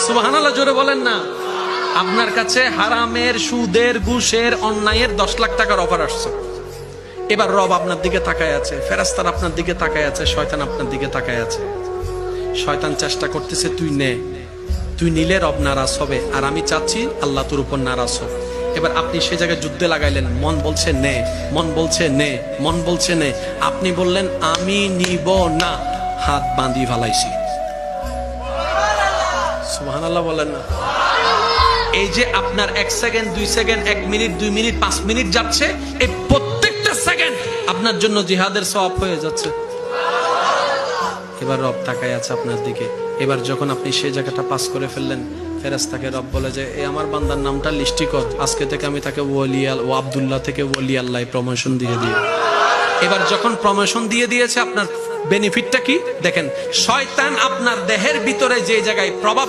সুবহানাল্লাহ, জোরে বলেন না। আপনার কাছে হারামের, সুদের, ঘুষের, অন্যায়ের 10 লাখ টাকার অফার আসছে। এবার রব আপনার দিকে তাকায় আছে, ফেরেশতারা আপনার দিকে তাকায় আছে, শয়তান আপনার দিকে তাকায় আছে। শয়তান চেষ্টা করতেছে তুই নে, তুই নিলে রব নারাজ হবে, আর আমি চাচ্ছি আল্লাহ তোর উপর নারাজ হোক। এবার আপনি সে জায়গায় যুদ্ধে লাগাইলেন, মন বলছে নে, মন বলছে নে, মন বলছে নে। আপনি বললেন আমি নিব না, হাত বাঁধি ফেলাইছি। সুবহানাল্লাহ বলেন না। এই যে আপনার 1 second, 2 second, 1 minute, 2 minute, 5 minute যাচ্ছে, এই প্রত্যেকটা সেকেন্ড আপনার জন্য জিহাদের সওয়াব হয়ে যাচ্ছে। এবার রব তাকায় আছে আপনার দিকে। এবার যখন আপনি সেই জায়গাটা পাস করে ফেললেন, ফেরেশতাকে রব বলে যে এই আমার বান্দার নামটা লিস্টি কর, আজকে থেকে আমি তাকে ও আব্দুল্লাহ থেকে ওলি আল্লাহ প্রমোশন দিয়ে দিই। এবার যখন প্রমোশন দিয়ে দিয়েছে, আপনার বেনিফিটটা কি দেখেন। শয়তান আপনার দেহের ভিতরে যে জায়গায় প্রভাব